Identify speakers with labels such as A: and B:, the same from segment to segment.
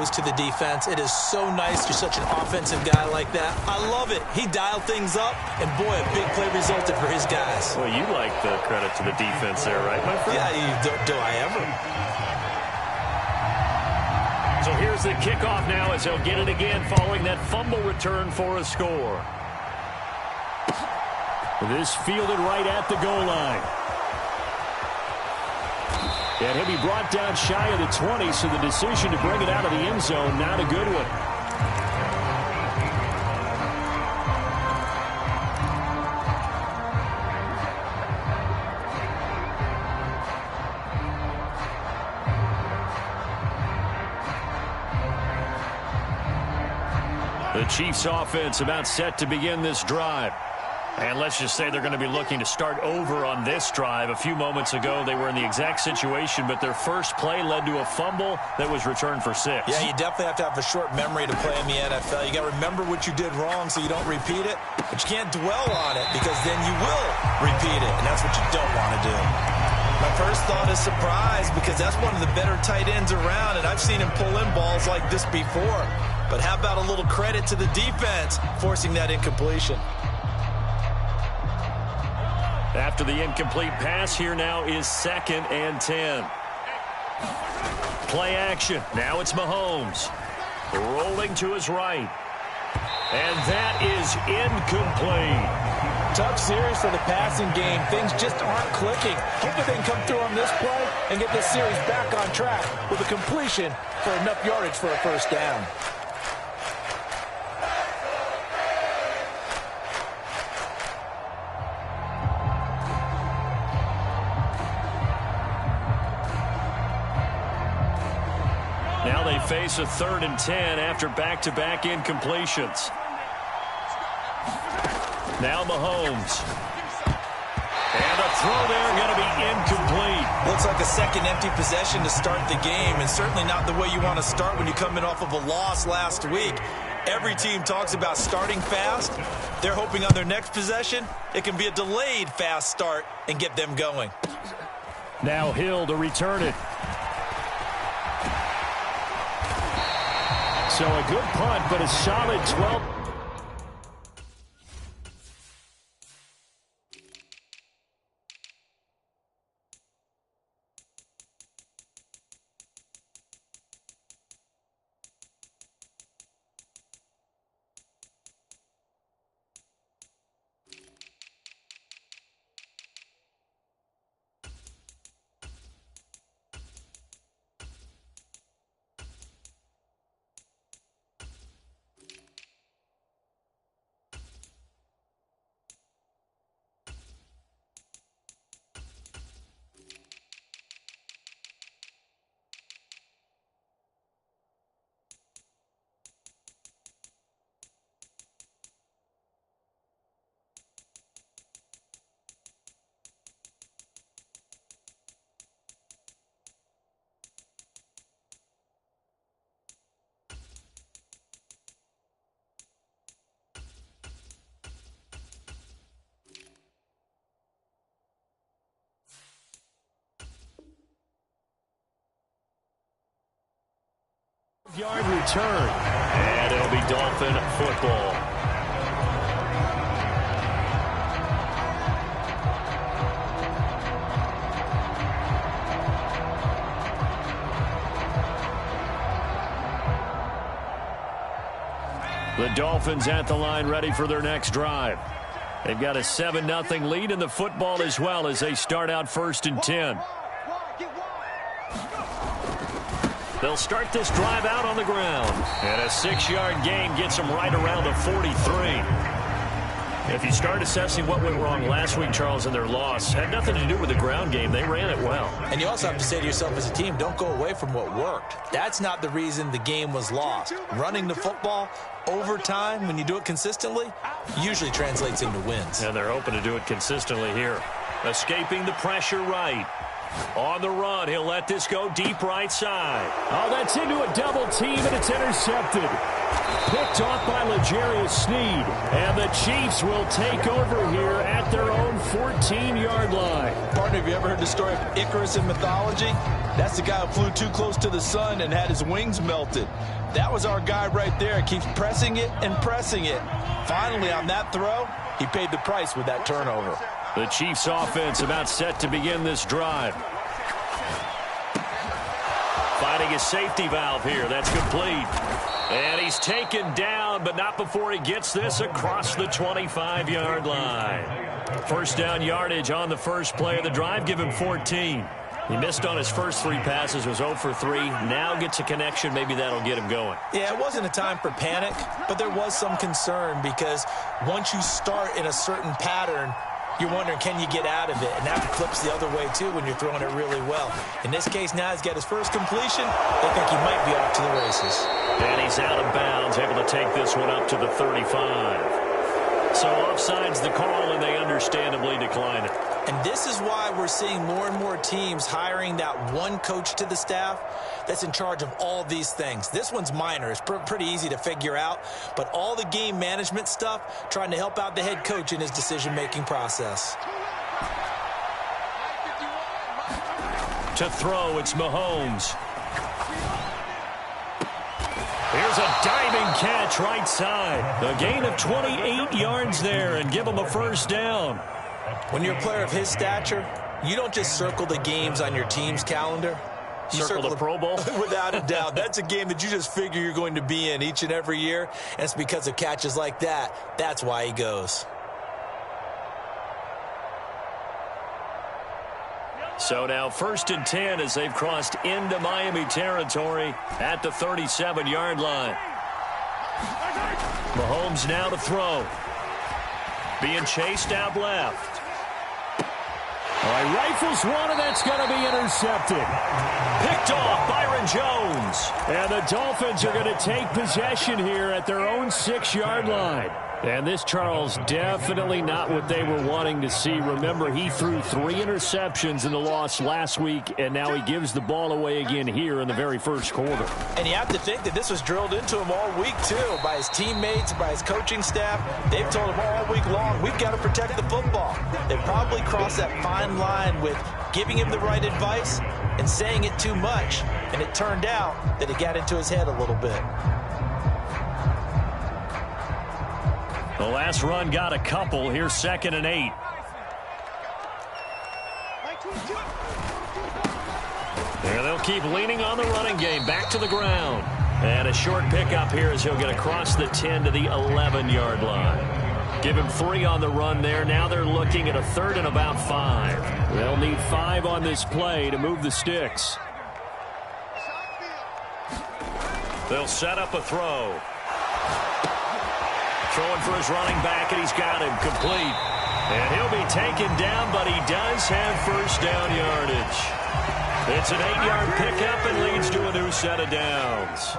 A: goes to the defense. It is so nice. You're such an offensive guy like that. I love it. He dialed things up, and boy, a big play resulted for his guys.
B: Well, you like the credit to the defense there, right, my friend?
A: Yeah, do I ever?
B: So here's the kickoff now as he'll get it again following that fumble return for a score. This fielded right at the goal line. And he'll be brought down shy of the 20, so the decision to bring it out of the end zone, not a good one. The Chiefs offense about set to begin this drive. And let's just say they're going to be looking to start over on this drive. A few moments ago, they were in the exact situation, but their first play led to a fumble that was returned for 6.
A: Yeah, you definitely have to have a short memory to play in the NFL. You got to remember what you did wrong so you don't repeat it, but you can't dwell on it because then you will repeat it, and that's what you don't want to do. My first thought is surprise because that's one of the better tight ends around, and I've seen him pull in balls like this before. But how about a little credit to the defense forcing that incompletion?
B: After the incomplete pass, here now is 2nd and 10. Play action. Now it's Mahomes. Rolling to his right. And that is incomplete.
A: Tough series for the passing game. Things just aren't clicking. Hopefully they can come through on this play and get this series back on track with a completion for enough yardage for a first down.
B: Now they face a 3rd and 10 after back-to-back incompletions. Now Mahomes. And a throw there going to be incomplete.
A: Looks like a second empty possession to start the game, and certainly not the way you want to start when you come in off of a loss last week. Every team talks about starting fast. They're hoping on their next possession, it can be a delayed fast start and get them going.
B: Now Hill to return it. So a good punt, but a solid 12. Yard return. And it'll be Dolphin football. The Dolphins at the line ready for their next drive. They've got a 7-0 lead in the football as well as they start out 1st and 10. They'll start this drive out on the ground. And a 6-yard gain gets them right around the 43. If you start assessing what went wrong last week, Charles, in their loss, had nothing to do with the ground game. They ran it well.
A: And you also have to say to yourself as a team, don't go away from what worked. That's not the reason the game was lost. Running the football over time, when you do it consistently, usually translates into wins.
B: And they're hoping to do it consistently here. Escaping the pressure right. On the run, he'll let this go deep right side. Oh, that's into a double team, and it's intercepted. Picked off by L'Jarius Sneed. And the Chiefs will take over here at their own 14-yard line.
A: Partner, have you ever heard the story of Icarus in mythology? That's the guy who flew too close to the sun and had his wings melted. That was our guy right there. Keeps pressing it and pressing it. Finally, on that throw, he paid the price with that turnover.
B: The Chiefs offense about set to begin this drive. Finding a safety valve here. That's complete. And he's taken down, but not before he gets this across the 25-yard line. First down yardage on the first play of the drive. Give him 14. He missed on his first 3 passes, was 0 for 3. Now gets a connection. Maybe that'll get him going.
A: Yeah, it wasn't a time for panic, but there was some concern because once you start in a certain pattern, you're wondering, can you get out of it? And that flips the other way, too, when you're throwing it really well. In this case, now he's got his first completion. They think he might be off to the races.
B: And he's out of bounds, able to take this one up to the 35. So offside's the call, and they understandably decline it.
A: And this is why we're seeing more and more teams hiring that one coach to the staff that's in charge of all these things. This one's minor. It's pretty easy to figure out. But all the game management stuff, trying to help out the head coach in his decision-making process.
B: To throw, it's Mahomes. Here's a diving catch right side. A gain of 28 yards there and give him a first down.
A: When you're a player of his stature, you don't just circle the games on your team's calendar. You
B: circle the Pro Bowl?
A: Without a doubt. That's a game that you just figure you're going to be in each and every year. And it's because of catches like that. That's why he goes.
B: So now 1st and 10 as they've crossed into Miami territory at the 37-yard line. Mahomes now to throw. Being chased out left. All right, rifles one, and that's going to be intercepted. Picked off Byron Jones. And the Dolphins are going to take possession here at their own 6-yard line. And this, Charles, definitely not what they were wanting to see. Remember, he threw 3 interceptions in the loss last week, and now he gives the ball away again here in the very first quarter.
A: And you have to think that this was drilled into him all week, too, by his teammates, by his coaching staff. They've told him all week long, we've got to protect the football. They probably crossed that fine line with giving him the right advice and saying it too much. And it turned out that it got into his head a little bit.
B: The last run got a couple. Here's 2nd and 8. And they'll keep leaning on the running game. Back to the ground. And a short pickup here as he'll get across the 10 to the 11-yard line. Give him 3 on the run there. Now they're looking at a 3rd and about 5. They'll need 5 on this play to move the sticks. They'll set up a throw. Throwing for his running back, and he's got him complete. And he'll be taken down, but he does have first down yardage. It's an 8-yard pickup and leads to a new set of downs.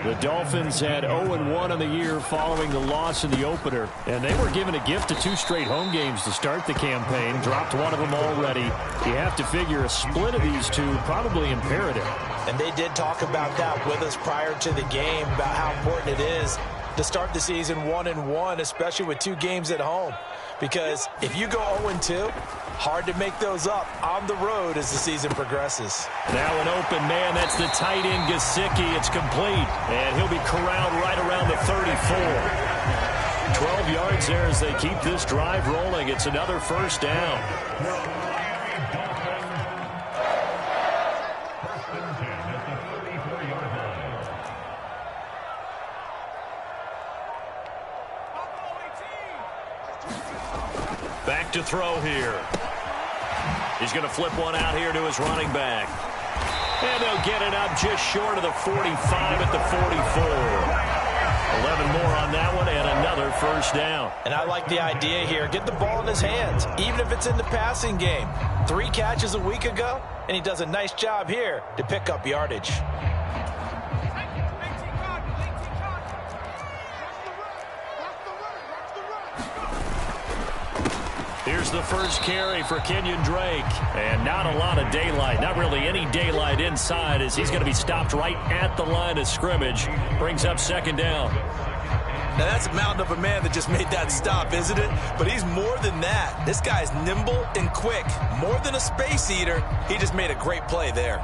B: The Dolphins had 0-1 on the year following the loss in the opener, and they were given a gift of 2 straight home games to start the campaign. Dropped one of them already. You have to figure a split of these 2 probably imperative.
A: And they did talk about that with us prior to the game, about how important it is to start the season 1-1, especially with 2 games at home. Because if you go 0-2, hard to make those up on the road as the season progresses.
B: Now an open man, that's the tight end Gesicki. It's complete, and he'll be corralled right around the 34. 12 yards there as they keep this drive rolling. It's another first down. Back to throw here. He's going to flip one out here to his running back. And they'll get it up just short of the 45 at the 44. 11 more on that one and another first down.
A: And I like the idea here. Get the ball in his hands, even if it's in the passing game. 3 catches a week ago, and he does a nice job here to pick up yardage.
B: Here's the first carry for Kenyon Drake. And not a lot of daylight, not really any daylight inside, as he's going to be stopped right at the line of scrimmage. Brings up second down.
A: Now, that's a mountain of a man that just made that stop, isn't it? But he's more than that. This guy's nimble and quick. More than a space eater, he just made a great play there.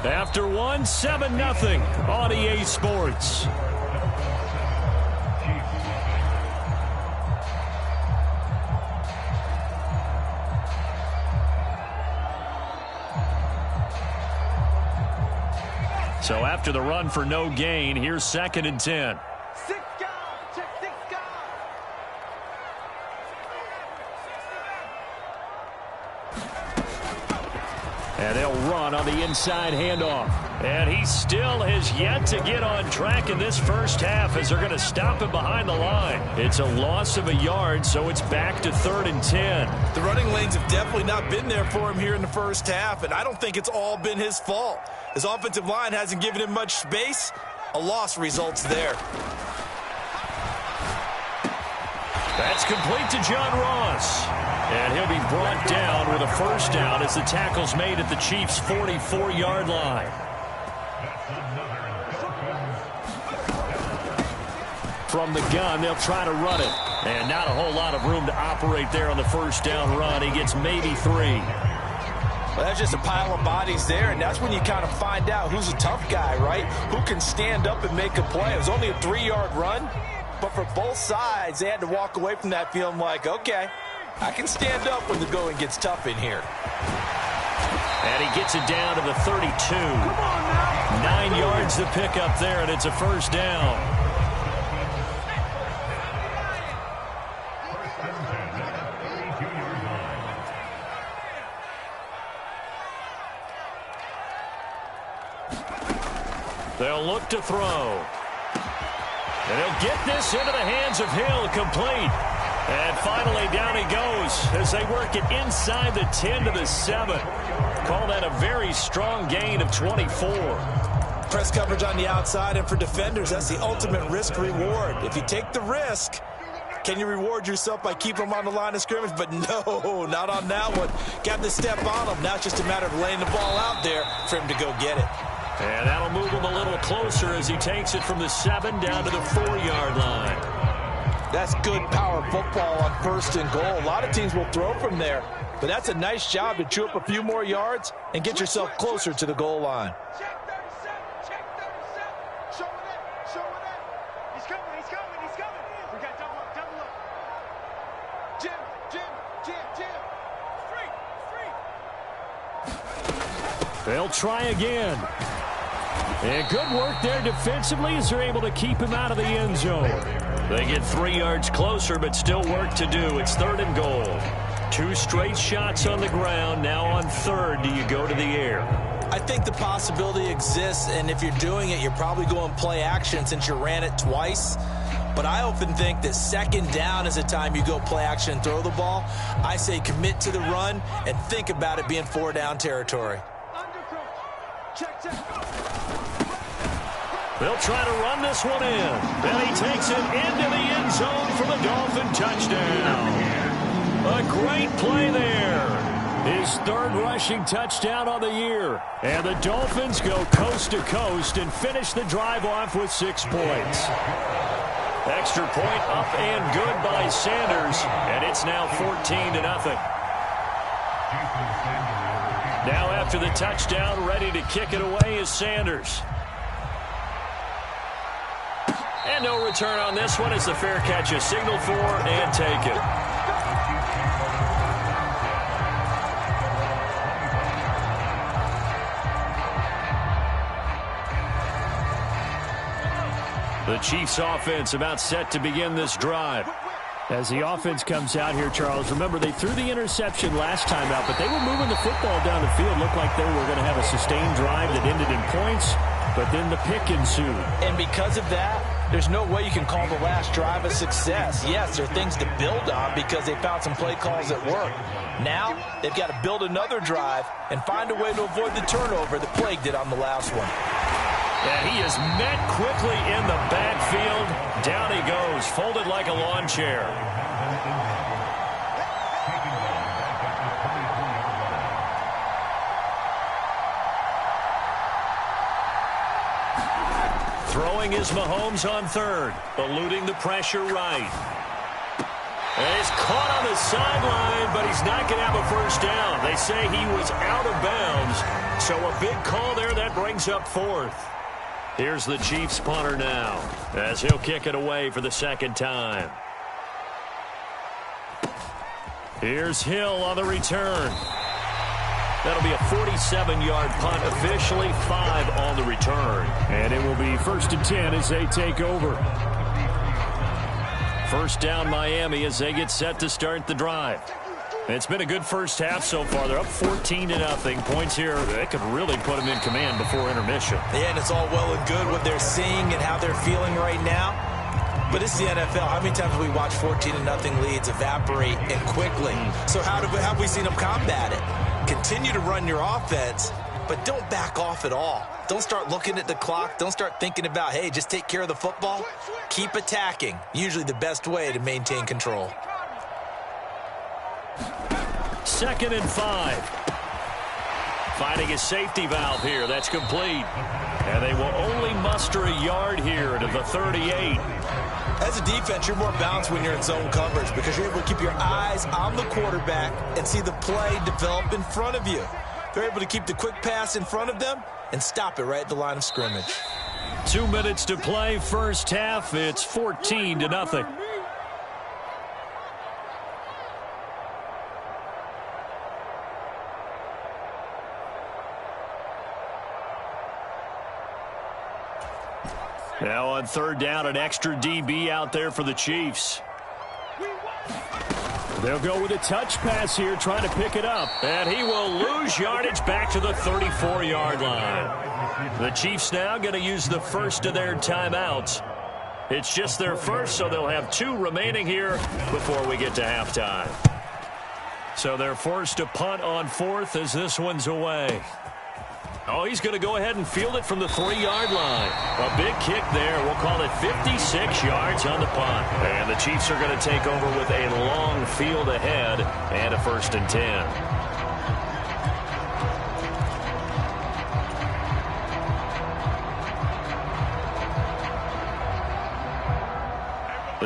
B: After one, 7-0 on EA Sports. So after the run for no gain, here's 2nd and 10. And they'll run on the inside handoff. And he still has yet to get on track in this first half as they're going to stop him behind the line. It's a loss of a yard, so it's back to 3rd and 10.
A: The running lanes have definitely not been there for him here in the first half, and I don't think it's all been his fault. His offensive line hasn't given him much space. A loss results there.
B: That's complete to John Ross. And he'll be brought down with a first down as the tackle's made at the Chiefs' 44-yard line. From the gun, they'll try to run it. And not a whole lot of room to operate there on the first down run. He gets maybe 3.
A: Well, that's just a pile of bodies there, and that's when you kind of find out who's a tough guy, right? Who can stand up and make a play. It was only a 3-yard run, but for both sides, they had to walk away from that feeling like, okay, I can stand up when the going gets tough in here.
B: And he gets it down to the 32. 9 yards to pick up there, and it's a first down. They'll look to throw. And he'll get this into the hands of Hill, complete. And finally down he goes as they work it inside the 10 to the 7. Call that a very strong gain of 24.
A: Press coverage on the outside, and for defenders, that's the ultimate risk-reward. If you take the risk, can you reward yourself by keeping them on the line of scrimmage? But no, not on that one. Got to step on them. Now it's just a matter of laying the ball out there for him to go get it.
B: And that'll move him a little closer as he takes it from the 7 down to the 4-yard line.
A: That's good power football on 1st and goal. A lot of teams will throw from there, but that's a nice job to chew up a few more yards and get yourself closer to the goal line.
C: Check 37, check 37. Show it in. He's coming. We got double up. Jim.
B: They'll try again. And good work there defensively as they're able to keep him out of the end zone. They get 3 yards closer, but still work to do. It's 3rd and goal. 2 straight shots on the ground. Now on 3rd, do you go to the air?
A: I think the possibility exists, and if you're doing it, you're probably going play action since you ran it twice. But I often think that 2nd down is a time you go play action and throw the ball. I say commit to the run and think about it being 4-down territory.
B: They'll try to run this one in. Then he takes it into the end zone for the Dolphin touchdown. A great play there. His 3rd rushing touchdown on the year. And the Dolphins go coast to coast and finish the drive off with 6 points. Extra point up and good by Sanders. And it's now 14-0. Now after the touchdown, ready to kick it away is Sanders. And no return on this one as the fair catch is signaled for and taken. The Chiefs offense about set to begin this drive. As the offense comes out here, Charles, remember they threw the interception last time out, but they were moving the football down the field. Looked like they were going to have a sustained drive that ended in points, but then the pick ensued.
A: And because of that, there's no way you can call the last drive a success. Yes, there are things to build on because they found some play calls that work. Now, they've got to build another drive and find a way to avoid the turnover that plagued it on the last one.
B: And he is met quickly in the backfield. Down he goes, folded like a lawn chair. Throwing is Mahomes on third, eluding the pressure right. And he's caught on the sideline, but he's not going to have a first down. They say he was out of bounds, so a big call there that brings up fourth. Here's the Chiefs punter now, as he'll kick it away for the second time. Here's Hill on the return. That'll be a 47-yard punt, officially 5 on the return. And it will be 1st and 10 as they take over. First down Miami as they get set to start the drive. It's been a good first half so far. They're up 14-0. Points here, they could really put them in command before intermission.
A: Yeah, and it's all well and good what they're seeing and how they're feeling right now. But it's the NFL. How many times have we watched 14-0 leads evaporate and quickly? So how have we seen them combat it? Continue to run your offense, but don't back off at all. Don't start looking at the clock. Don't start thinking about, hey, just take care of the football. Keep attacking. Usually the best way to maintain control.
B: 2nd and 5. Finding a safety valve here. That's complete. And they will only muster a yard here to the 38.
A: As a defense, you're more balanced when you're in zone coverage because you're able to keep your eyes on the quarterback and see the play develop in front of you. They're able to keep the quick pass in front of them and stop it right at the line of scrimmage.
B: 2 minutes to play, first half. It's 14-0. Now on third down, an extra DB out there for the Chiefs. They'll go with a touch pass here, trying to pick it up. And he will lose yardage back to the 34-yard line. The Chiefs now going to use the first of their timeouts. It's just their first, so they'll have 2 remaining here before we get to halftime. So they're forced to punt on 4th as this one's away. Oh, he's going to go ahead and field it from the 3-yard line. A big kick there. We'll call it 56 yards on the punt. And the Chiefs are going to take over with a long field ahead and a 1st and 10.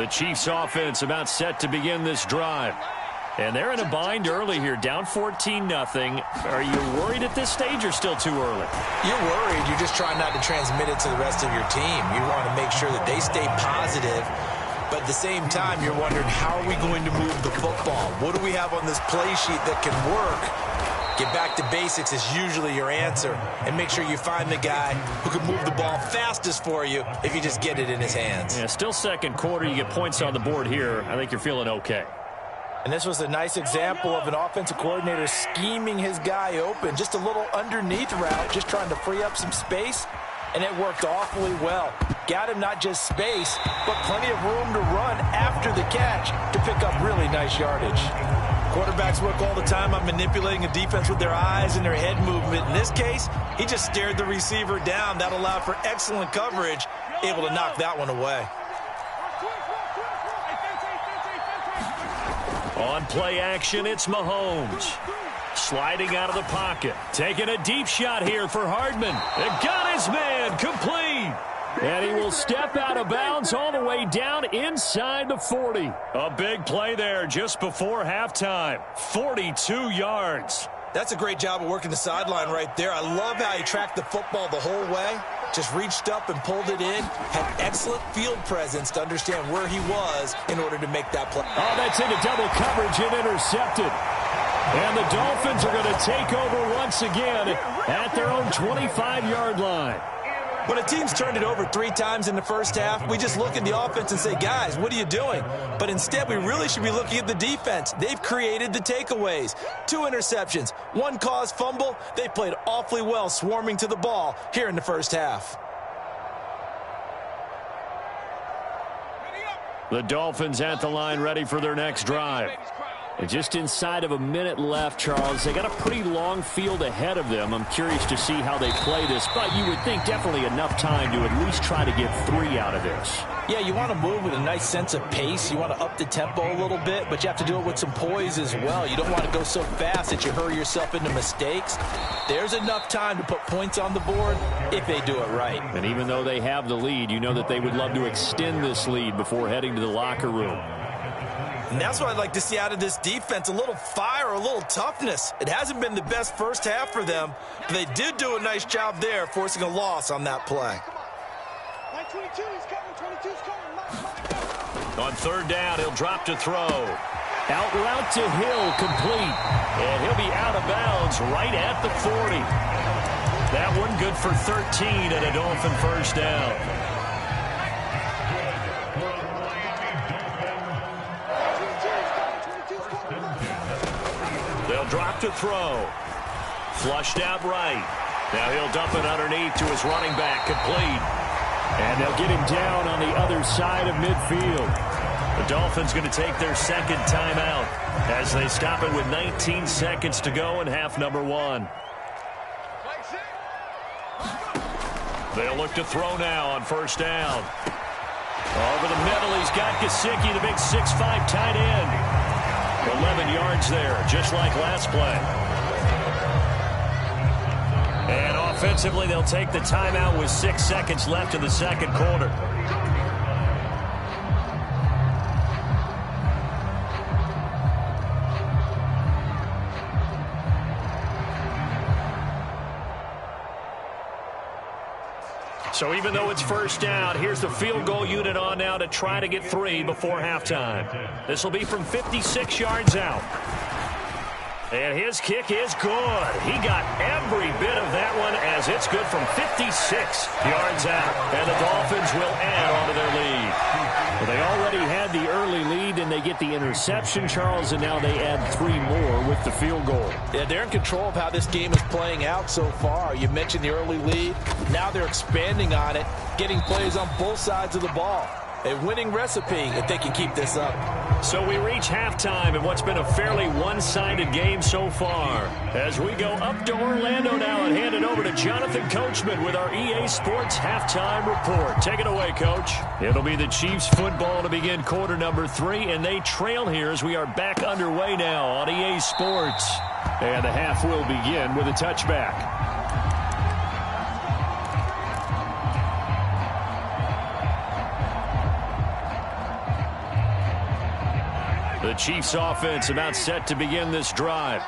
B: The Chiefs offense about set to begin this drive. And they're in a bind early here, down 14-0. Are you worried at this stage or still too early?
A: You're worried. You're just trying not to transmit it to the rest of your team. You want to make sure that they stay positive. But at the same time, you're wondering, how are we going to move the football? What do we have on this play sheet that can work? Get back to basics is usually your answer. And make sure you find the guy who can move the ball fastest for you if you just get it in his hands.
B: Yeah, still second quarter. You get points on the board here. I think you're feeling okay.
A: And this was a nice example of an offensive coordinator scheming his guy open. Just a little underneath route, just trying to free up some space. And it worked awfully well. Got him not just space, but plenty of room to run after the catch to pick up really nice yardage. Quarterbacks work all the time on manipulating a defense with their eyes and their head movement. In this case, he just stared the receiver down. That allowed for excellent coverage, able to knock that one away.
B: On play action, it's Mahomes. Sliding out of the pocket. Taking a deep shot here for Hardman. And got his man complete. And he will step out of bounds all the way down inside the 40. A big play there just before halftime. 42 yards.
A: That's a great job of working the sideline right there. I love how he tracked the football the whole way. Just reached up and pulled it in. Had excellent field presence to understand where he was in order to make that play.
B: Oh, that's into double coverage and intercepted. And the Dolphins are going to take over once again at their own 25-yard line.
A: When a team's turned it over 3 times in the first half, we just look at the offense and say, guys, what are you doing? But instead, we really should be looking at the defense. They've created the takeaways. 2 interceptions, 1 caused fumble. They played awfully well swarming to the ball here in the first half.
B: The Dolphins at the line ready for their next drive. And just inside of a minute left, Charles. They got a pretty long field ahead of them. I'm curious to see how they play this, but you would think definitely enough time to at least try to get 3 out of this.
A: Yeah, you want to move with a nice sense of pace. You want to up the tempo a little bit, but you have to do it with some poise as well. You don't want to go so fast that you hurry yourself into mistakes. There's enough time to put points on the board if they do it right.
B: And even though they have the lead, you know that they would love to extend this lead before heading to the locker room.
A: And that's what I'd like to see out of this defense, a little fire, a little toughness. It hasn't been the best first half for them, but they did do a nice job there, forcing a loss on that play.
C: 22, he's coming, 22's coming.
B: On third down, he'll drop to throw. Out route to Hill, complete. And he'll be out of bounds right at the 40. That one good for 13 and a Dolphin first down. They'll drop to throw. Flushed out right. Now he'll dump it underneath to his running back, complete. And they'll get him down on the other side of midfield. The Dolphins going to take their second timeout as they stop it with 19 seconds to go in half number 1. They'll look to throw now on first down. Over the middle, he's got Gesicki, the big 6'5" tight end. 11 yards there, just like last play. And offensively, they'll take the timeout with 6 seconds left in the second quarter. So even though it's first down, here's the field goal unit on now to try to get 3 before halftime. This will be from 56 yards out. And his kick is good. He got every bit of that one as it's good from 56 yards out. And the Dolphins will add on to their lead. Well, they already had the early lead, and they get the interception, Charles, and now they add 3 more with the field goal.
A: Yeah, they're in control of how this game is playing out so far. You mentioned the early lead. Now they're expanding on it, getting plays on both sides of the ball. A winning recipe if they can keep this up.
B: So we reach halftime in what's been a fairly one-sided game so far. As we go up to Orlando now and hand it over to Jonathan Coachman with our EA Sports halftime report. Take it away, Coach. It'll be the Chiefs football to begin quarter number 3, and they trail here as we are back underway now on EA Sports. And the half will begin with a touchback. The Chiefs offense about set to begin this drive.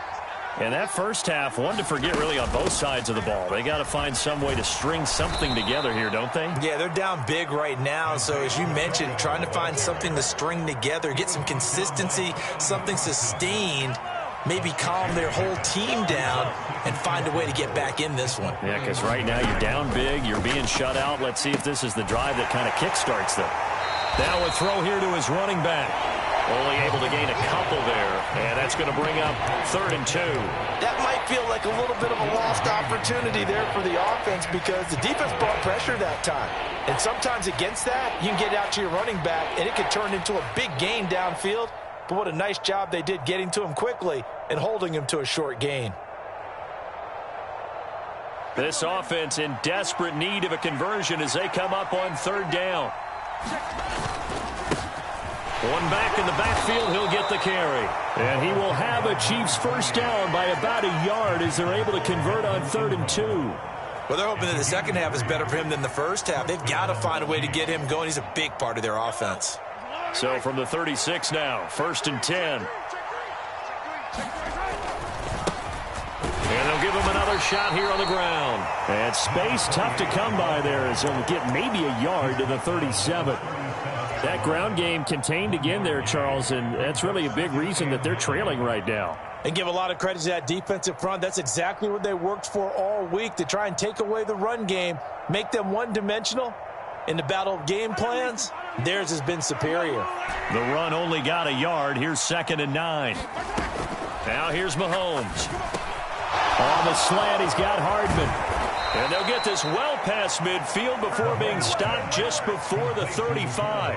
B: And that first half, one to forget really on both sides of the ball. They got to find some way to string something together here, don't they?
A: Yeah, they're down big right now. So as you mentioned, trying to find something to string together, get some consistency, something sustained, maybe calm their whole team down and find a way to get back in this one.
B: Yeah, because right now you're down big, you're being shut out. Let's see if this is the drive that kind of kickstarts them. Now a throw here to his running back. Only able to gain a couple there, and that's going to bring up 3rd and 2.
A: That might feel like a little bit of a lost opportunity there for the offense because the defense brought pressure that time. And sometimes against that, you can get out to your running back, and it could turn into a big gain downfield. But what a nice job they did getting to him quickly and holding him to a short gain.
B: This offense in desperate need of a conversion as they come up on 3rd down. One back in the backfield, he'll get the carry. And he will have a Chiefs first down by about a yard as they're able to convert on 3rd and 2.
A: Well, they're hoping that the second half is better for him than the first half. They've got to find a way to get him going. He's a big part of their offense.
B: So from the 36 now, 1st and 10. And they'll give him another shot here on the ground. And space tough to come by there as he'll get maybe a yard to the 37. That ground game contained again there, Charles, and that's really a big reason that they're trailing right now.
A: And give a lot of credit to that defensive front. That's exactly what they worked for all week, to try and take away the run game, make them one-dimensional. In the battle of game plans, theirs has been superior.
B: The run only got a yard. Here's 2nd and 9. Now here's Mahomes. On the slant, he's got Hardman. And they'll get this well past midfield before being stopped just before the 35.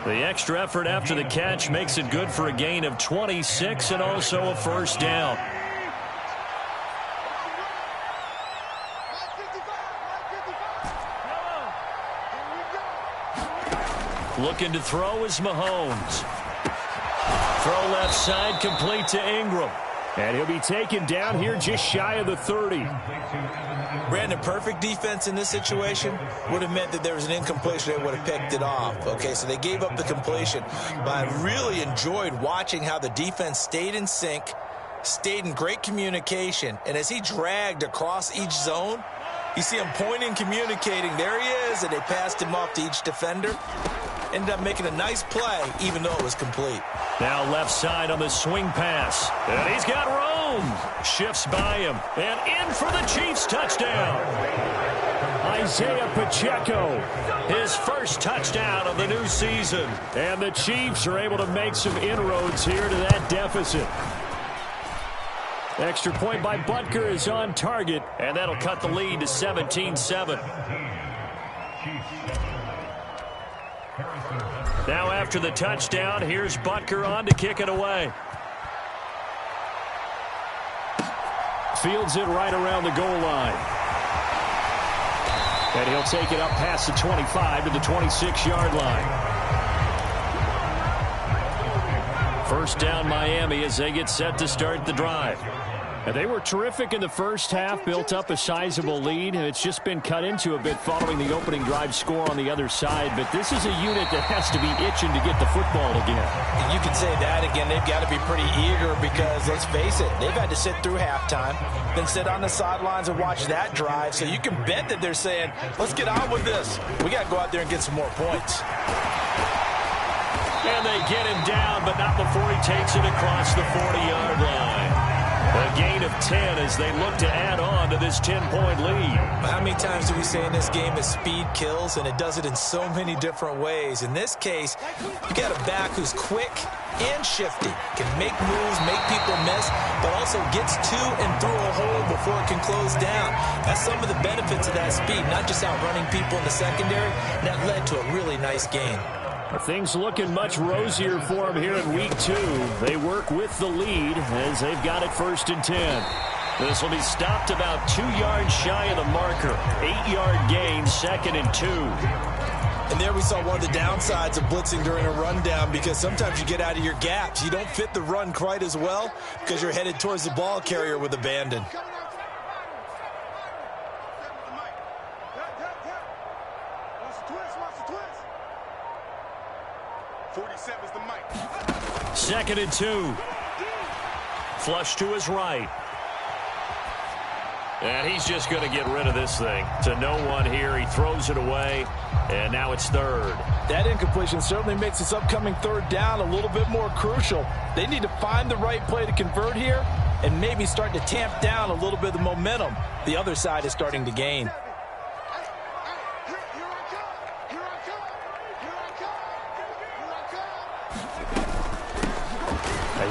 B: The extra effort after the catch makes it good for a gain of 26 and also a first down. Looking to throw is Mahomes. Throw left side, complete to Ingram. And he'll be taken down here just shy of the 30.
A: Brandon, perfect defense in this situation would have meant that there was an incompletion. They would have picked it off. Okay, so they gave up the completion. But I really enjoyed watching how the defense stayed in sync, stayed in great communication. And as he dragged across each zone, you see him pointing, communicating. There he is, and they passed him off to each defender. Ended up making a nice play, even though it was complete.
B: Now left side on the swing pass. And he's got room. Shifts by him. And in for the Chiefs touchdown. Isaiah Pacheco. His first touchdown of the new season. And the Chiefs are able to make some inroads here to that deficit. Extra point by Butker is on target. And that'll cut the lead to 17-7. Now after the touchdown, here's Butker on to kick it away. Fields it right around the goal line. And he'll take it up past the 25 to the 26-yard line. First down Miami as they get set to start the drive. And they were terrific in the first half, built up a sizable lead. It's just been cut into a bit following the opening drive score on the other side. But this is a unit that has to be itching to get the football again.
A: And you can say that again. They've got to be pretty eager because, let's face it, they've had to sit through halftime, then sit on the sidelines and watch that drive. So you can bet that they're saying, let's get on with this. We got to go out there and get some more points.
B: And they get him down, but not before he takes it across the 40-yard line. A gain of 10 as they look to add on to this 10-point lead.
A: How many times do we say in this game that speed kills, and it does it in so many different ways? In this case, you got a back who's quick and shifty, can make moves, make people miss, but also gets to and through a hole before it can close down. That's some of the benefits of that speed, not just outrunning people in the secondary. That led to a really nice gain.
B: Things looking much rosier for them here in week 2. They work with the lead as they've got it 1st and 10. This will be stopped about 2 yards shy of the marker. 8-yard gain, 2nd and 2.
A: And there we saw one of the downsides of blitzing during a rundown, because sometimes you get out of your gaps. You don't fit the run quite as well because you're headed towards the ball carrier with abandon.
B: Second and 2. Flush to his right. And he's just going to get rid of this thing. To no one here. He throws it away. And now it's 3rd.
A: That incompletion certainly makes this upcoming 3rd down a little bit more crucial. They need to find the right play to convert here and maybe start to tamp down a little bit of the momentum the other side is starting to gain.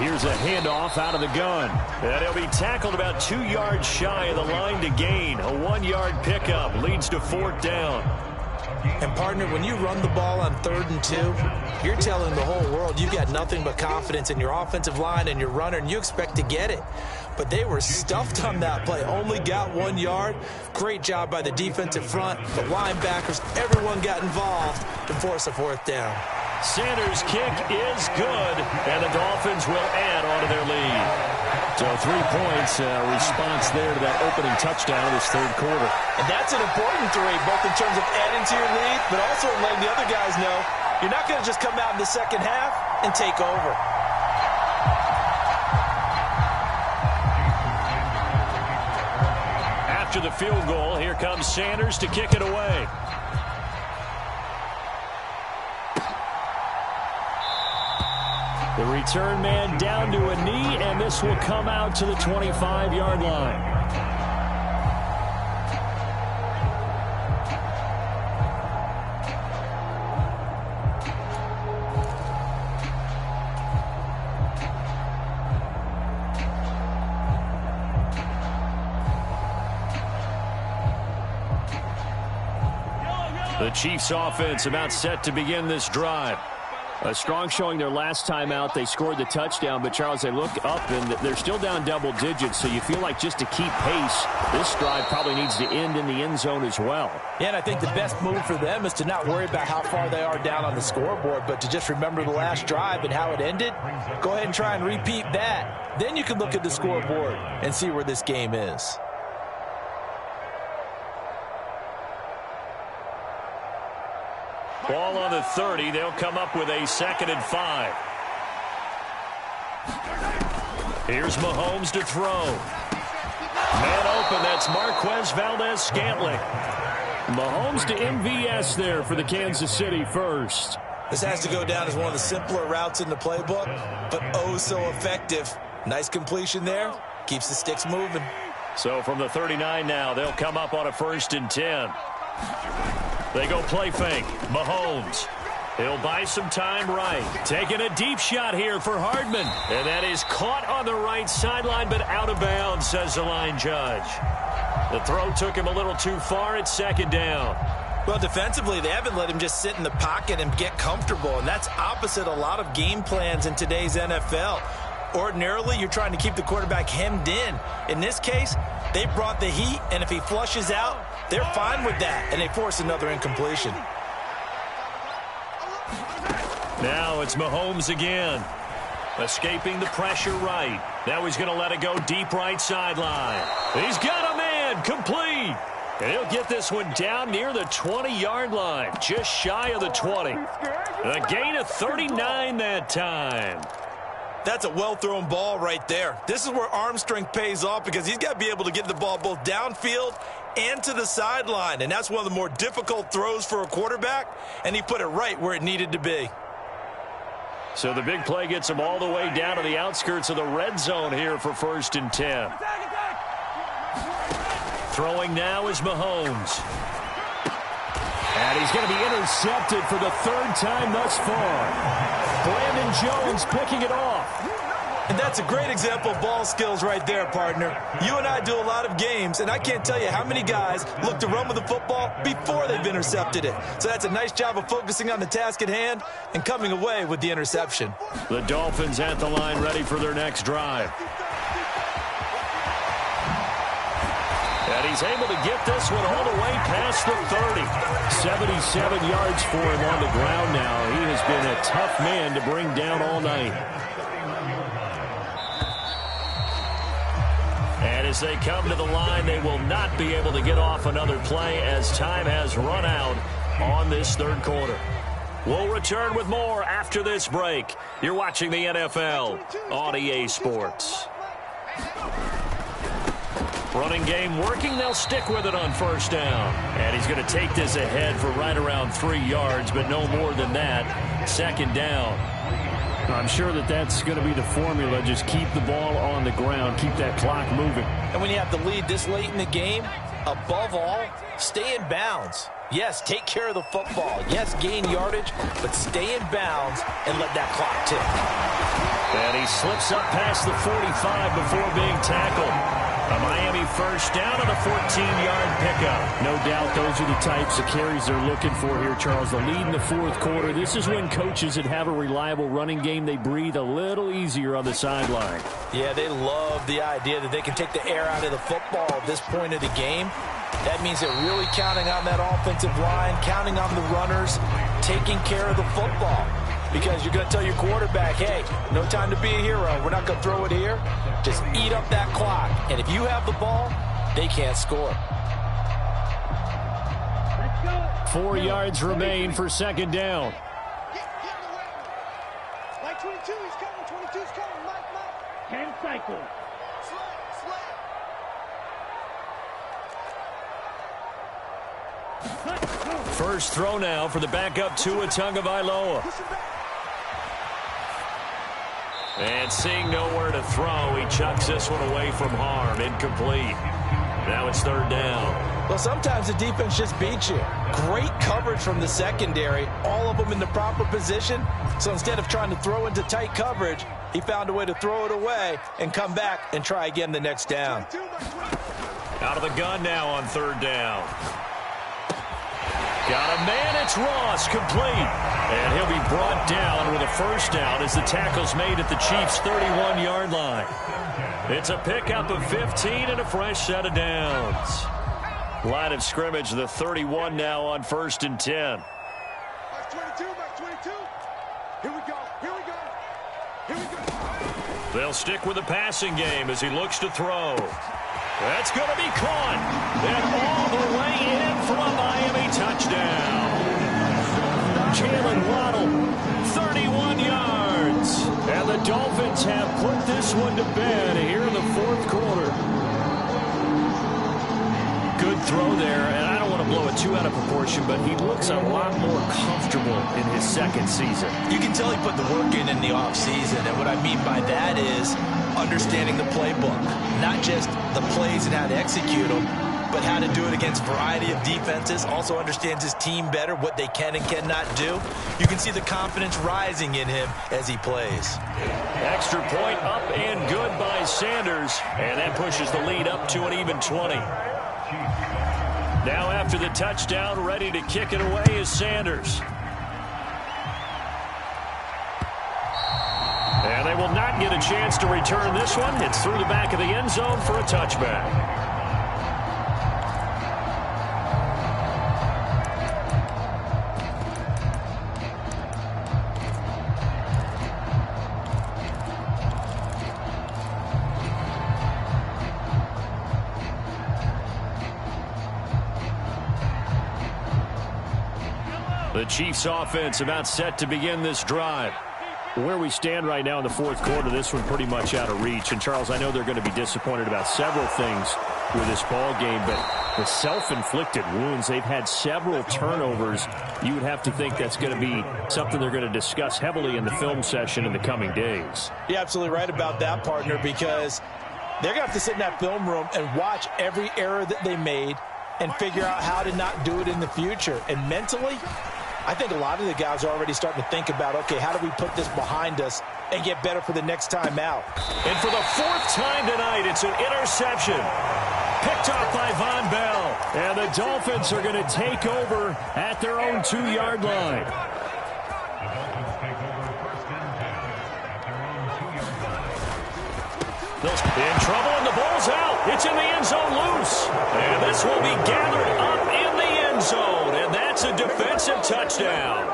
B: Here's a handoff out of the gun. And he'll be tackled about 2 yards shy of the line to gain. A 1-yard pickup leads to 4th down.
A: And, partner, when you run the ball on 3rd and 2, you're telling the whole world you've got nothing but confidence in your offensive line and your runner, and you expect to get it. But they were stuffed on that play. Only got 1 yard. Great job by the defensive front. The linebackers, everyone got involved to force a 4th down.
B: Sanders' kick is good, and the Dolphins will add on to their lead. So 3 points, response there to that opening touchdown of this 3rd quarter.
A: And that's an important 3, both in terms of adding to your lead, but also letting the other guys know you're not going to just come out in the second half and take over.
B: After the field goal, here comes Sanders to kick it away. The return man down to a knee, and this will come out to the 25-yard line. The Chiefs offense about set to begin this drive. A strong showing their last time out. They scored the touchdown, but, Charles, they look up, and they're still down double digits, so you feel like just to keep pace, this drive probably needs to end in the end zone as well.
A: Yeah, and I think the best move for them is to not worry about how far they are down on the scoreboard, but to just remember the last drive and how it ended. Go ahead and try and repeat that. Then you can look at the scoreboard and see where this game is.
B: Ball on the 30. They'll come up with a 2nd and 5. Here's Mahomes to throw. Man open. That's Marquez Valdez-Scantling. Mahomes to MVS there for the Kansas City first.
A: This has to go down as one of the simpler routes in the playbook, but oh so effective. Nice completion there. Keeps the sticks moving.
B: So from the 39 now, they'll come up on a 1st and 10. They go play fake. Mahomes. He'll buy some time right. Taking a deep shot here for Hardman. And that is caught on the right sideline, but out of bounds, says the line judge. The throw took him a little too far at 2nd down.
A: Well, defensively, they haven't let him just sit in the pocket and get comfortable, and that's opposite a lot of game plans in today's NFL. Ordinarily, you're trying to keep the quarterback hemmed in. In this case, they brought the heat, and if he flushes out, they're fine with that, and they force another incompletion.
B: Now it's Mahomes again. Escaping the pressure right. Now he's going to let it go deep right sideline. He's got a man. Complete. And he'll get this one down near the 20-yard line. Just shy of the 20. A gain of 39 that time.
A: That's a well-thrown ball right there. This is where arm strength pays off because he's got to be able to get the ball both downfield and to the sideline. And that's one of the more difficult throws for a quarterback, and he put it right where it needed to be.
B: So the big play gets him all the way down to the outskirts of the red zone here for 1st and 10. Throwing now is Mahomes. And he's going to be intercepted for the 3rd time thus far. Brandon Jones picking it off.
A: And that's a great example of ball skills right there, partner. You and I do a lot of games, and I can't tell you how many guys look to run with the football before they've intercepted it. So that's a nice job of focusing on the task at hand and coming away with the interception.
B: The Dolphins at the line ready for their next drive. And he's able to get this one all the way past the 30. 77 yards for him on the ground now. He has been a tough man to bring down all night. And as they come to the line, they will not be able to get off another play as time has run out on this 3rd quarter. We'll return with more after this break. You're watching the NFL on EA Sports. Running game working. They'll stick with it on 1st down. And he's going to take this ahead for right around 3 yards, but no more than that. 2nd down. I'm sure that's going to be the formula. Just keep the ball on the ground. Keep that clock moving.
A: And when you have the lead this late in the game, above all, stay in bounds. Yes, take care of the football. Yes, gain yardage, but stay in bounds and let that clock tick.
B: And he slips up past the 45 before being tackled. A Miami 1st down on a 14-yard pickup. No doubt those are the types of carries they're looking for here, Charles. The lead in the 4th quarter. This is when coaches that have a reliable running game, they breathe a little easier on the sideline.
A: Yeah, they love the idea that they can take the air out of the football at this point of the game. That means they're really counting on that offensive line, counting on the runners, taking care of the football. Because you're going to tell your quarterback, hey, no time to be a hero. We're not going to throw it here. Just eat up that clock. And if you have the ball, they can't score.
B: 4 yards remain for 2nd down.
C: Like 22, he's coming. 22's coming. Mike. 10 cycles.
B: First throw now for the backup Tua Tagovailoa. And seeing nowhere to throw, he chucks this one away from harm. Incomplete. Now it's 3rd down.
A: Well, sometimes the defense just beats you. Great coverage from the secondary, all of them in the proper position. So instead of trying to throw into tight coverage, he found a way to throw it away and come back and try again the next down.
B: Out of the gun now on 3rd down. Got a man, it's Ross, complete. And he'll be brought down with a first down as the tackle's made at the Chiefs' 31-yard line. It's a pickup of 15 and a fresh set of downs. Line of scrimmage, the 31 now on 1st and 10.
C: Mark 22, Mark 22. Here we go, here we go, here we go.
B: They'll stick with the passing game as he looks to throw. That's going to be caught. And all the way in for a Miami touchdown. Jalen Waddle, 31 yards. And the Dolphins have put this one to bed here in the 4th quarter. Good throw there, and I don't want to blow it too out of proportion, but he looks a lot more comfortable in his 2nd season.
A: You can tell he put the work in the offseason, and what I mean by that is understanding the playbook. Not just the plays and how to execute them, but how to do it against a variety of defenses. Also understands his team better, what they can and cannot do. You can see the confidence rising in him as he plays.
B: Extra point up and good by Sanders, and that pushes the lead up to an even 20. Now after the touchdown, ready to kick it away is Sanders. And they will not get a chance to return this one. It's through the back of the end zone for a touchback. The Chiefs offense about set to begin this drive. Where we stand right now in the 4th quarter, this one pretty much out of reach. And, Charles, I know they're going to be disappointed about several things with this ball game, but the self-inflicted wounds, they've had several turnovers. You would have to think that's going to be something they're going to discuss heavily in the film session in the coming days.
A: You're absolutely right about that, partner, because they're going to have to sit in that film room and watch every error that they made and figure out how to not do it in the future. And mentally, I think a lot of the guys are already starting to think about, okay, how do we put this behind us and get better for the next time out?
B: And for the 4th time tonight, it's an interception. Picked off by Von Bell. And the Dolphins are going to take over at their own 2-yard line. In trouble, and the ball's out. It's in the end zone loose. And this will be gathered up in the end zone. And that's a defensive touchdown.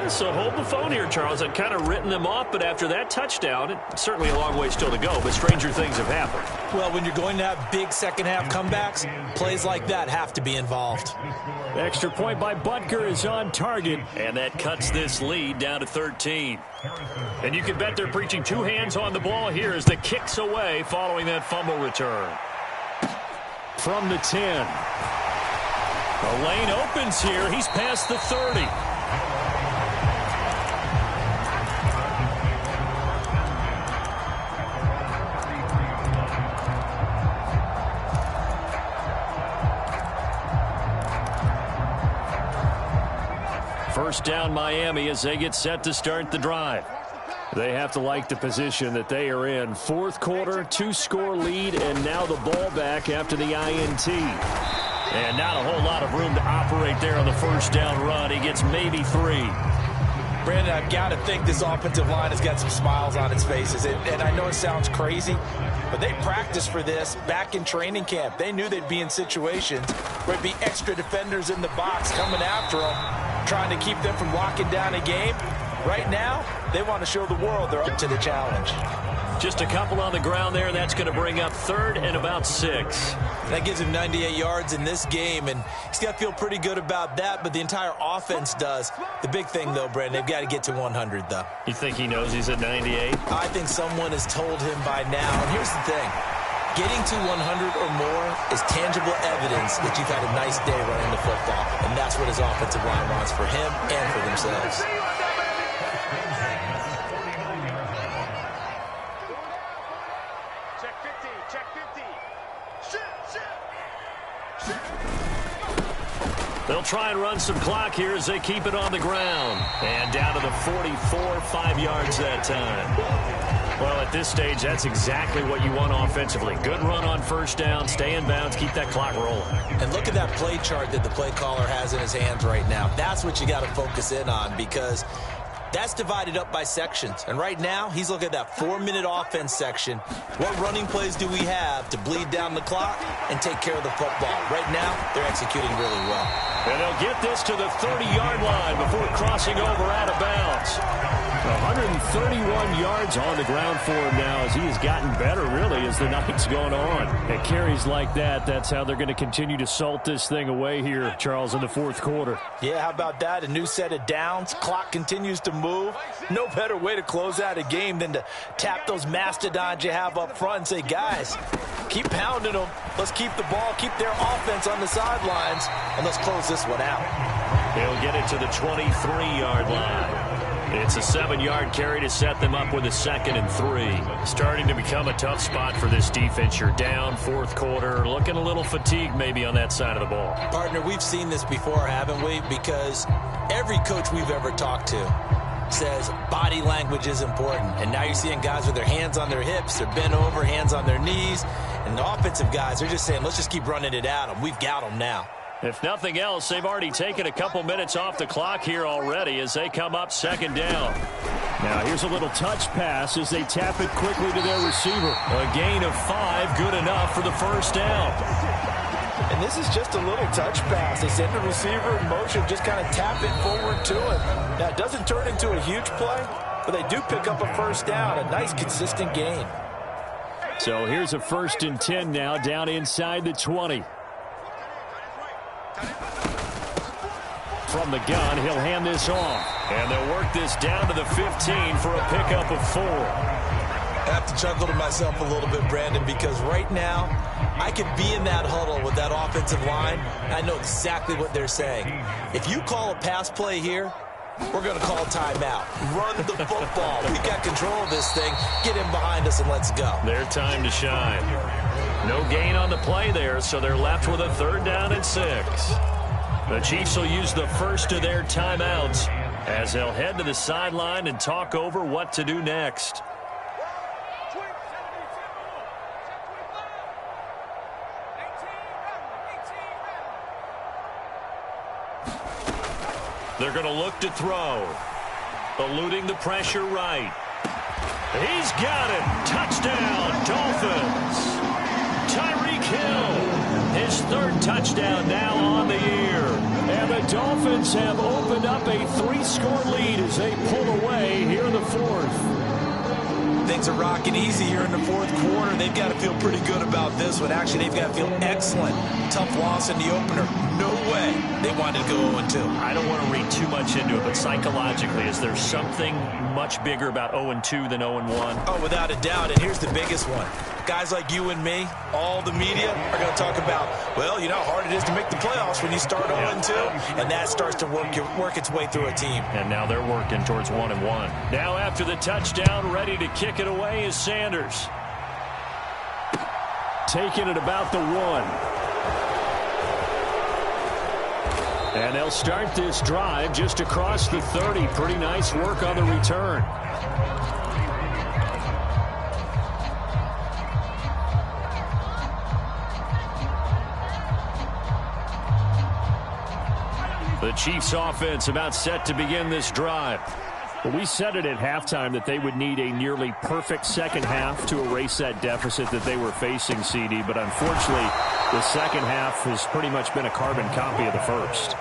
B: So hold the phone here, Charles. I'd kind of written them off, but after that touchdown, it's certainly a long way still to go, but stranger things have happened.
A: Well, when you're going to have big second-half comebacks, plays like that have to be involved.
B: The extra point by Butker is on target, and that cuts this lead down to 13. And you can bet they're preaching 2 hands on the ball here as the kick's away following that fumble return. From the 10. The lane opens here. He's past the 30. First down Miami as they get set to start the drive. They have to like the position that they are in. 4th quarter, 2-score lead, and now the ball back after the INT. And not a whole lot of room to operate there on the first down run. He gets maybe 3.
A: Brandon, I've got to think this offensive line has got some smiles on its faces. And I know it sounds crazy, but they practiced for this back in training camp. They knew they'd be in situations where it'd be extra defenders in the box coming after them, trying to keep them from locking down a game. Right now, they want to show the world they're up to the challenge.
B: Just a couple on the ground there. That's going to bring up 3rd and about 6.
A: That gives him 98 yards in this game, and he's got to feel pretty good about that, but the entire offense does. The big thing, though, Brandon, they've got to get to 100, though.
B: You think he knows he's at 98?
A: I think someone has told him by now. And here's the thing. Getting to 100 or more is tangible evidence that you've had a nice day running the football, and that's what his offensive line wants for him and for themselves.
B: They'll try and run some clock here as they keep it on the ground. And down to the 44, 5 yards that time. Well, at this stage, that's exactly what you want offensively. Good run on first down, stay in bounds, keep that clock rolling.
A: And look at that play chart that the play caller has in his hands right now. That's what you got to focus in on, because that's divided up by sections. And right now, he's looking at that 4-minute offense section. What running plays do we have to bleed down the clock and take care of the football? Right now, they're executing really well.
B: And they'll get this to the 30-yard line before crossing over out of bounds. 131 yards on the ground for him now, as he has gotten better, really, as the night's gone on. And carries like that, that's how they're going to continue to salt this thing away here, Charles, in the fourth quarter.
A: Yeah, how about that? A new set of downs. Clock continues to move. No better way to close out a game than to tap those mastodons you have up front and say, guys, keep pounding them. Let's keep the ball, keep their offense on the sidelines, and let's close this one out.
B: They'll get it to the 23-yard line. It's a 7-yard carry to set them up with a 2nd and 3. Starting to become a tough spot for this defense. You're down, fourth quarter, looking a little fatigued maybe on that side of the ball.
A: Partner, we've seen this before, haven't we? Because every coach we've ever talked to says body language is important. And now you're seeing guys with their hands on their hips, they're bent over, hands on their knees. And the offensive guys, they're just saying, let's just keep running it at them. We've got them now.
B: If nothing else, they've already taken a couple minutes off the clock here already as they come up 2nd down. Now here's a little touch pass as they tap it quickly to their receiver. A gain of 5, good enough for the first down.
A: And this is just a little touch pass. They send the receiver in motion, just kind of tap it forward to him. Now it doesn't turn into a huge play, but they do pick up a first down, a nice consistent gain.
B: So here's a 1st and 10 now, down inside the 20. From the gun, he'll hand this off. And they'll work this down to the 15 for a pickup of 4.
A: I have to chuckle to myself a little bit, Brandon, because right now I could be in that huddle with that offensive line. I know exactly what they're saying. If you call a pass play here, we're going to call timeout. Run the football. We got control of this thing. Get in behind us and let's go.
B: Their time to shine. No gain on the play there, so they're left with a 3rd down and 6. The Chiefs will use the first of their timeouts as they'll head to the sideline and talk over what to do next. They're going to look to throw. Eluding the pressure right. He's got it. Touchdown, Dolphins. Tyreek Hill. His 3rd touchdown now on the year. And the Dolphins have opened up a 3-score lead as they pull away here in the 4th.
A: Things are rocking easy here in the fourth quarter. They've got to feel pretty good about this one. Actually, they've got to feel excellent. Tough loss in the opener. No way they wanted to go 0-2.
B: I don't want to read too much into it, but psychologically, is there something much bigger about 0-2 than 0-1?
A: Oh, without a doubt. And here's the biggest one. Guys like you and me, all the media, are going to talk about, well, you know how hard it is to make the playoffs when you start 0-2, and that starts to work its way through a team.
B: And now they're working towards 1-1. Now after the touchdown, ready to kick it away is Sanders. Taking it about the 1. And they'll start this drive just across the 30. Pretty nice work on the return. The Chiefs offense about set to begin this drive. Well, we said it at halftime that they would need a nearly perfect second half to erase that deficit that they were facing, CD. But unfortunately, the second half has pretty much been a carbon copy of the first.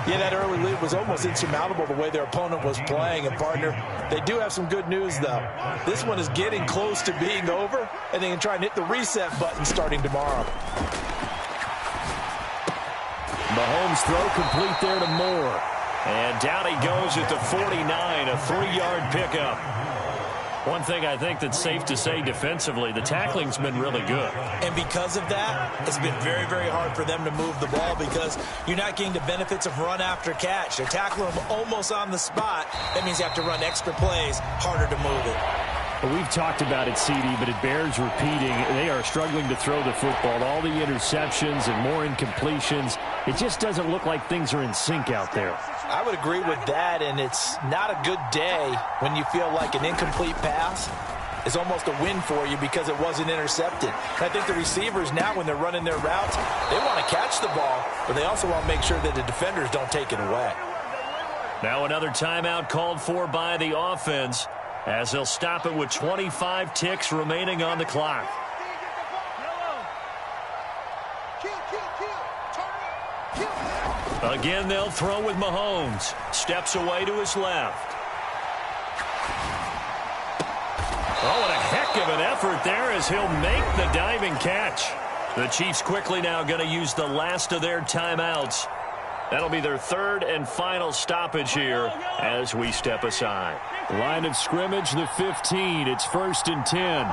A: Yeah, that early lead was almost insurmountable the way their opponent was playing. And, partner, they do have some good news, though. This one is getting close to being over, and they can try and hit the reset button starting tomorrow.
B: Mahomes throw complete there to Moore. And down he goes at the 49, a 3-yard pickup. One thing I think that's safe to say defensively, the tackling's been really good.
A: And because of that, it's been very, very hard for them to move the ball because you're not getting the benefits of run after catch. They're tackling them almost on the spot. That means you have to run extra plays, harder to move it.
B: Well, we've talked about it, CD, but it bears repeating. They are struggling to throw the football. All the interceptions and more incompletions. It just doesn't look like things are in sync out there.
A: I would agree with that, and it's not a good day when you feel like an incomplete pass is almost a win for you because it wasn't intercepted. And I think the receivers now, when they're running their routes, they want to catch the ball, but they also want to make sure that the defenders don't take it away.
B: Now another timeout called for by the offense as they'll stop it with 25 ticks remaining on the clock. Again, they'll throw with Mahomes. Steps away to his left. Oh, and a heck of an effort there as he'll make the diving catch. The Chiefs quickly now going to use the last of their timeouts. That'll be their third and final stoppage here as we step aside.
D: Line of scrimmage, the 15. It's 1st and 10.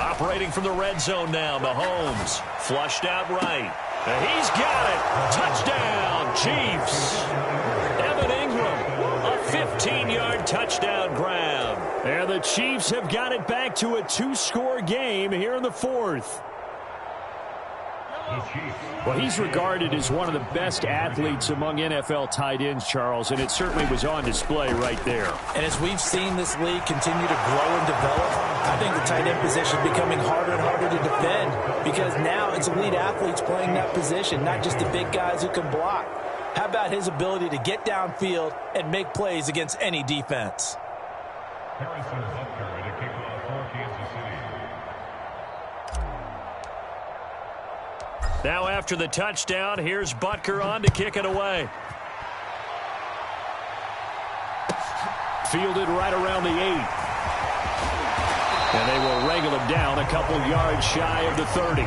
B: Operating from the red zone now, Mahomes. Flushed out right. And he's got it. Touchdown, Chiefs. Evan Ingram, a 15-yard touchdown grab.
D: And the Chiefs have got it back to a 2-score game here in the 4th. Well, he's regarded as one of the best athletes among NFL tight ends, Charles, and it certainly was on display right there.
A: And as we've seen this league continue to grow and develop, I think the tight end position is becoming harder and harder to defend because now it's elite athletes playing that position, not just the big guys who can block. How about his ability to get downfield and make plays against any defense?
B: Now after the touchdown, here's Butker on to kick it away.
D: Fielded right around the 8. And they will wrangle him down a couple yards shy of the 30.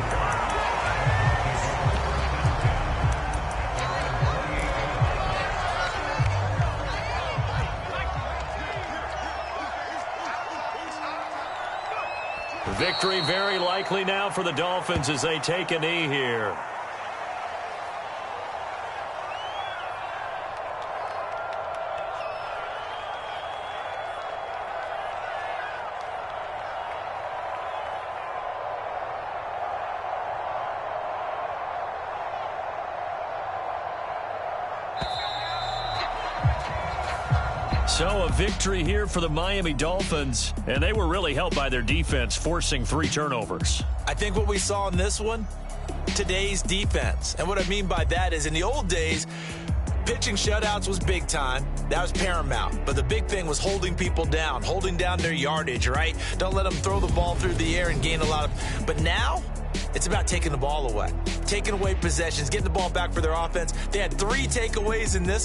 B: Victory very likely now for the Dolphins as they take a knee here. So a victory here for the Miami Dolphins, and they were really helped by their defense, forcing 3 turnovers.
A: I think what we saw in this one, today's defense. And what I mean by that is in the old days, pitching shutouts was big time. That was paramount. But the big thing was holding people down, holding down their yardage, right? Don't let them throw the ball through the air and gain a lot of... But now, it's about taking the ball away. Taking away possessions, getting the ball back for their offense. They had 3 takeaways in this one.